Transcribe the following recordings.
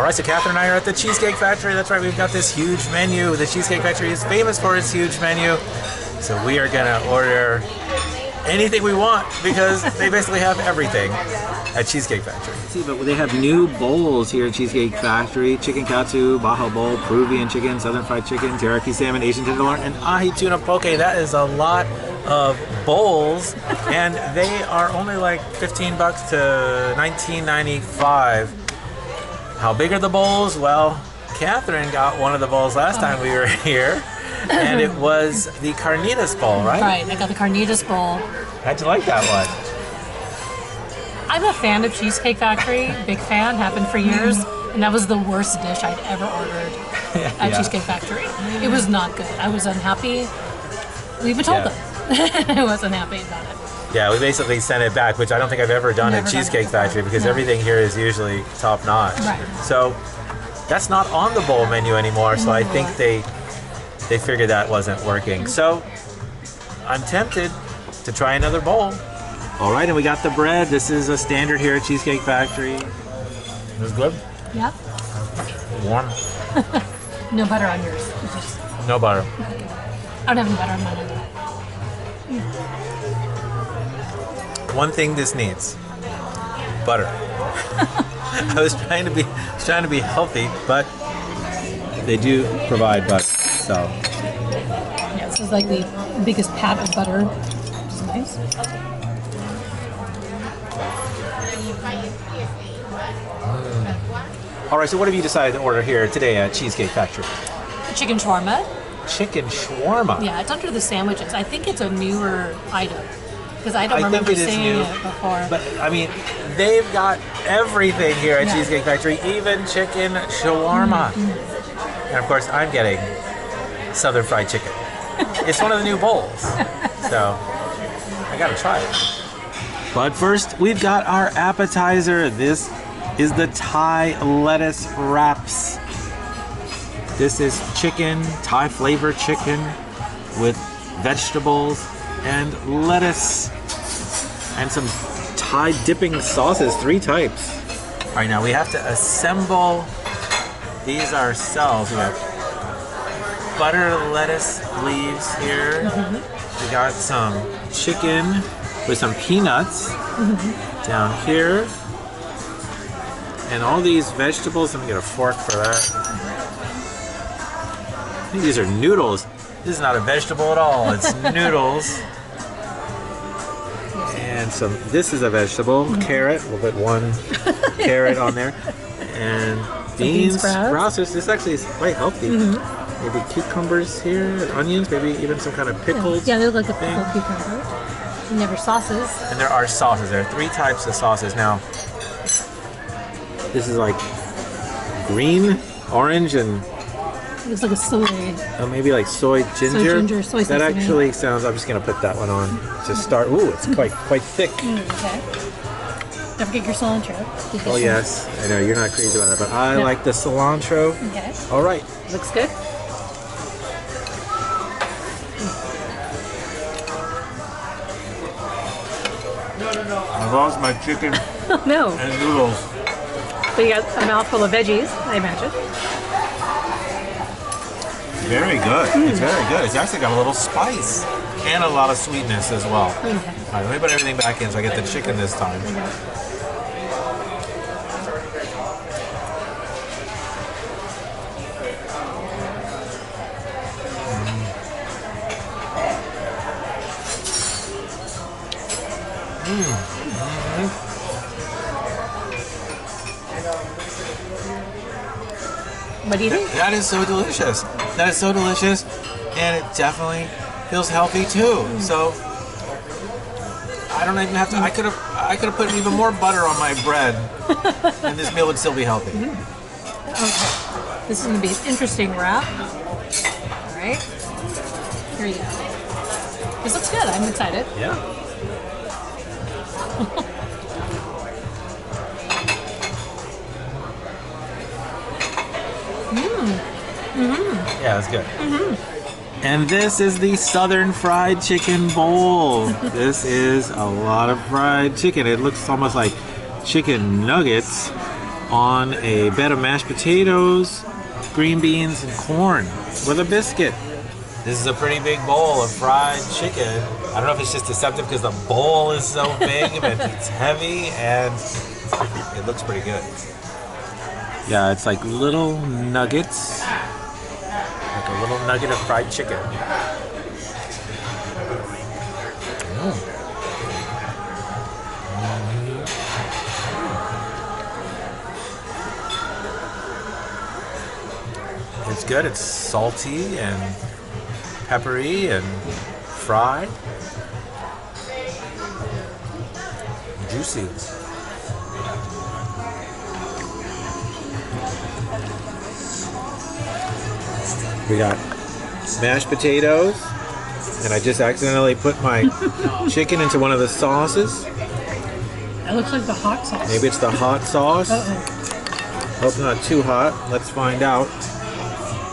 right, so Catherine and I are at the Cheesecake Factory. That's right, we've got this huge menu. The Cheesecake Factory is famous for its huge menu. So we are gonna order anything we want because they basically have everything at Cheesecake Factory. See, but they have new bowls here at Cheesecake Factory. Chicken katsu, Baja bowl, Peruvian chicken, southern fried chicken, teriyaki salmon, Asian tenderloin, and ahi tuna poke. That is a lot of bowls, and they are only like $15 to $19.95. How big are the bowls? Well, Catherine got one of the bowls last time we were here, and it was the carnitas bowl, right? Right, I got the carnitas bowl. How'd you like that one? I'm a fan of Cheesecake Factory, big fan, happened for years, and that was the worst dish I'd ever ordered at Cheesecake Factory. It was not good. I was unhappy. We even told them I wasn't happy about it. Yeah, we basically sent it back, which I don't think I've ever done at Cheesecake Factory because everything here is usually top notch. Right. So that's not on the bowl menu anymore, so I think they figured that wasn't working. So I'm tempted to try another bowl. All right, and we got the bread. This is a standard here at Cheesecake Factory. It was good. Yeah. Warm. No butter on yours. No butter. I don't have any butter on mine either. One thing this needs: butter. I was trying to be healthy, but they do provide butter. So yeah, this is like the biggest pat of butter, which is nice. All right, so what have you decided to order here today at Cheesecake Factory? Chicken shawarma. Chicken shawarma. Yeah, it's under the sandwiches. I think it's a newer item because I don't remember seeing it before. But I mean, they've got everything here at Cheesecake Factory, even chicken shawarma. And of course, I'm getting southern fried chicken. It's one of the new bowls, so I gotta try it. But first, we've got our appetizer. This is the Thai lettuce wraps. This is chicken, Thai flavored chicken with vegetables and lettuce and some Thai dipping sauces, 3 types. All right, now we have to assemble these ourselves. We got butter lettuce leaves here. We got some chicken with some peanuts down here. And all these vegetables, let me get a fork for that. I think these are noodles. This is not a vegetable at all, it's noodles. And this is a vegetable, carrot. We'll put 1 carrot on there. And beans, sprouts. This actually is quite healthy. Maybe cucumbers here, and onions, maybe even some kind of pickled. Yeah, they look like a pickled cucumber. And there are sauces. And there are sauces. There are 3 types of sauces. Now, this is like green, orange, and it looks like a soy. Maybe like soy ginger. Soy that actually sounds. I'm just gonna put that one on to start. Ooh, it's quite thick. Okay. Don't forget your cilantro. Oh yes, I know you're not crazy about that, but I like the cilantro. Okay. All right. Looks good. I lost my chicken No. and noodles. So you got a mouthful of veggies, I imagine. Very good. It's very good. It's actually got a little spice and a lot of sweetness as well. Okay. All right, let me put everything back in so I get the chicken this time. What do you think? That is so delicious. That is so delicious, and it definitely feels healthy too. So I don't even have to. I could have put even more butter on my bread, and this meal would still be healthy. Okay. This is going to be an interesting wrap. All right. Here you go. This looks good. I'm excited. Yeah. Yeah, that's good. And this is the Southern Fried Chicken Bowl. This is a lot of fried chicken. It looks almost like chicken nuggets on a bed of mashed potatoes, green beans, and corn with a biscuit. This is a pretty big bowl of fried chicken. I don't know if it's just deceptive because the bowl is so big, but it's heavy and it looks pretty good. Yeah, it's like little nuggets, like a little nugget of fried chicken. It's good. It's salty and peppery and fried. Juicy. We got mashed potatoes, and I just accidentally put my chicken into one of the sauces. It looks like the hot sauce. Maybe it's the hot sauce. Uh-oh. Hope not too hot. Let's find out.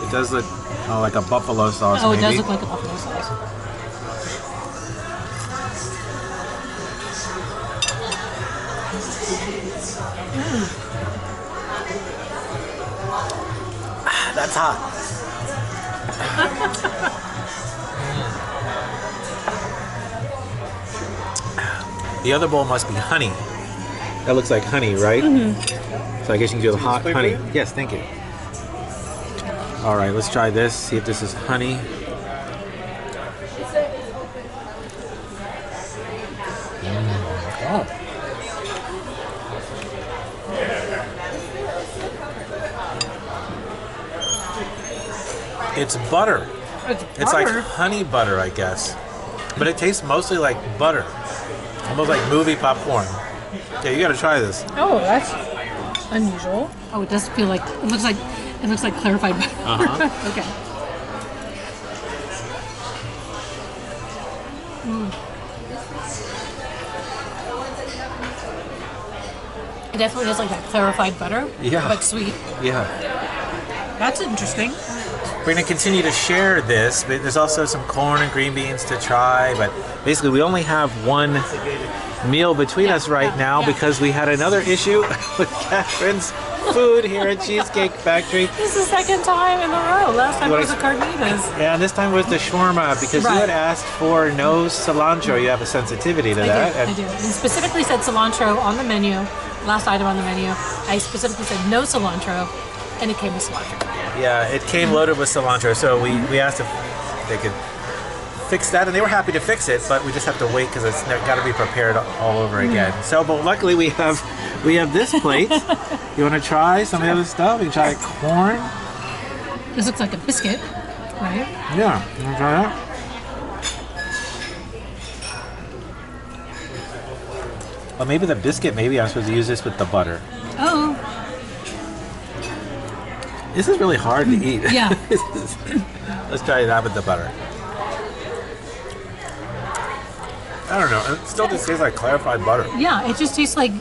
It does look like a buffalo sauce. Oh, maybe. it does look like a buffalo sauce. That's hot. The other bowl must be honey. That looks like honey, right? Mm-hmm. So I guess you can do the hot honey. Yes, thank you. All right, let's try this. See if this is honey. Oh. It's butter. It's like honey butter, I guess. But it tastes mostly like butter. Almost like movie popcorn. Yeah, you gotta try this. Oh, that's unusual. Oh, it does feel like it looks like clarified butter. Uh-huh. Okay. It definitely is like that clarified butter. Yeah. But sweet. Yeah. That's interesting. We're going to continue to share this, but there's also some corn and green beans to try. But basically, we only have one meal between us right now because we had another issue with Catherine's food here at Cheesecake Factory. This is the second time in a row. Last time it was the carnitas. Yeah, and this time was the shawarma because you had asked for no cilantro. You have a sensitivity to that. I do. And specifically said cilantro on the menu. Last item on the menu. I specifically said no cilantro, and it came with cilantro. Yeah, it came loaded with cilantro, so we asked if they could fix that, and they were happy to fix it, but we just have to wait because it's got to be prepared all over again. So, but luckily we have this plate. You want to try some of the other stuff? You can try corn. This looks like a biscuit, right? Yeah, you want to try that? Well, maybe the biscuit. Maybe I'm supposed to use this with the butter. Oh. This is really hard to eat. Yeah. Let's try that with the butter. I don't know. It still just tastes like clarified butter. Yeah, it just tastes like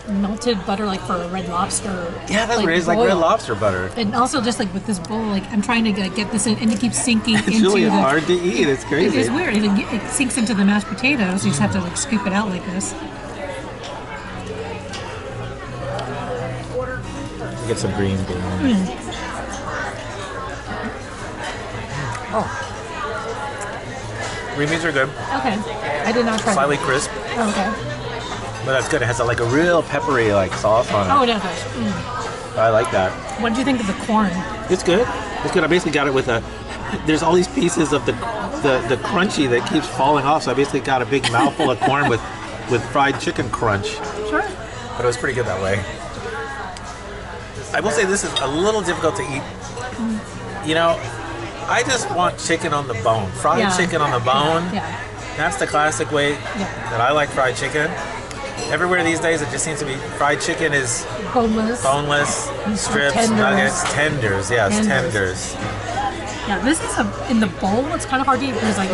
melted butter, like for a Red Lobster. Yeah, that's what it is, like Red Lobster butter. And also just like with this bowl, like I'm trying to get this in, and it keeps sinking into It's really hard to eat. It's crazy. It's weird. It sinks into the mashed potatoes. You just have to like scoop it out like this. Get some green beans. Oh. Green beans are good. Okay. I did not try Slightly that. crisp. Oh, okay. But that's good. It has like a real peppery like sauce on it. Oh, it does. I like that. What did you think of the corn? It's good. It's good. I basically got it with there's all these pieces of the crunchy that keeps falling off. So I basically got a big mouthful of corn with fried chicken crunch. Sure. But it was pretty good that way. I will say this is a little difficult to eat. You know, I just want chicken on the bone. Fried chicken on the bone. Yeah. That's the classic way that I like fried chicken. Everywhere these days, it just seems to be fried chicken is boneless, strips, tenders. nuggets, tenders. Yes, tenders. Yeah, this is in the bowl. It's kind of hard to eat because like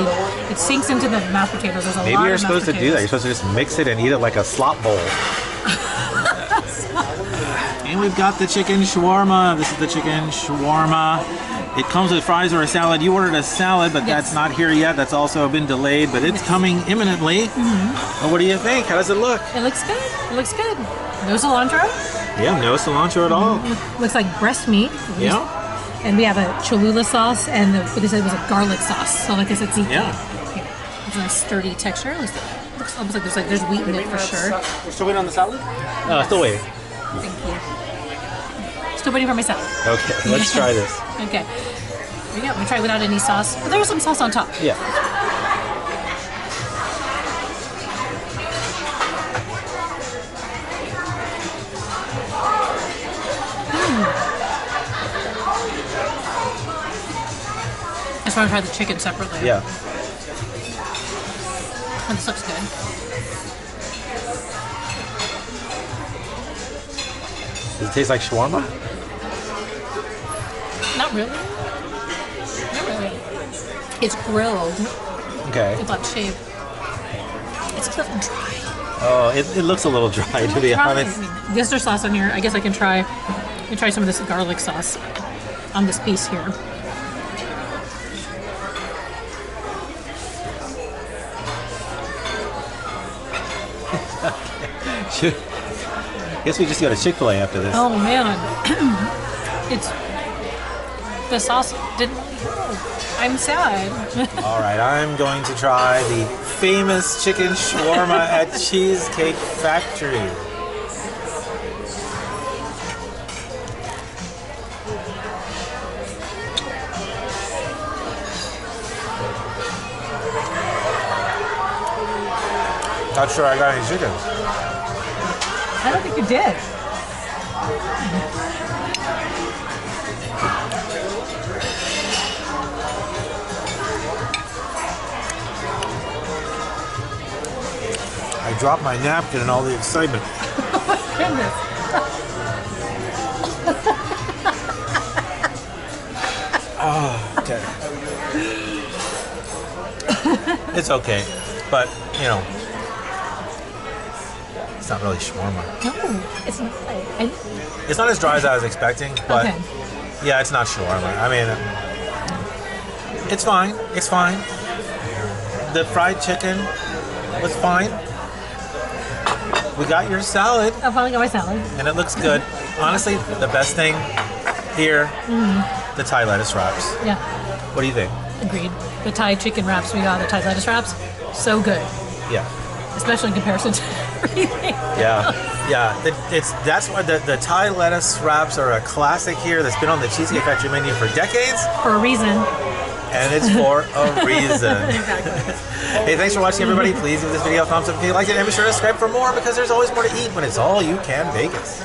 it sinks into the mashed potatoes. There's a lot of Maybe you're supposed to do that. You're supposed to just mix it and eat it like a slop bowl. And we've got the chicken shawarma. This is the chicken shawarma. It comes with fries or a salad. You ordered a salad, but that's not here yet. That's also been delayed, but it's coming imminently. Well, what do you think? How does it look? It looks good. It looks good. No cilantro. Yeah, no cilantro at all. Looks like breast meat. Yeah. And we have a Cholula sauce, and what they said was a garlic sauce. So like I said, ziti. Yeah. It's a nice sturdy texture. Looks almost like there's wheat in it for sure. We're still waiting on the salad? Still waiting. Thank you. Still waiting for my salad. Okay, let's try this. Okay. Here we go. I'm gonna try it without any sauce. But there's some sauce on top. Yeah. I just want to try the chicken separately. Yeah. Oh, this looks good. Does it taste like shawarma? Not really. Not really. It's grilled. Okay. It's not shaved. It's a little dry. Oh, it looks a little dry, to be honest. Yes, there's sauce on here. I guess I can try some of this garlic sauce on this piece here. Guess we just go to Chick-fil-A after this. Oh man, it's the sauce didn't really help. I'm sad. All right, I'm going to try the famous chicken shawarma at Cheesecake Factory. Not sure I got any chicken. I don't think you did. I dropped my napkin in all the excitement. Goodness. Okay. It's okay, but you know, it's not really shawarma. No, it's not. It's not as dry as I was expecting, but Okay. yeah, it's not shawarma. I mean, it's fine. It's fine. The fried chicken was fine. We got your salad, I finally got my salad. and it looks good. Honestly, the best thing here, the Thai lettuce wraps. Yeah, What do you think? agreed. The Thai chicken wraps we got, the Thai lettuce wraps, so good. Yeah. Especially in comparison to everything. Yeah, yeah. That's why the Thai lettuce wraps are a classic here. That's been on the Cheesecake Factory menu for decades, For a reason. and it's for a reason. Exactly. Hey, thanks for watching, everybody. Please give this video a thumbs up if you liked it, and be sure to subscribe for more because there's always more to eat when it's all you can Vegas.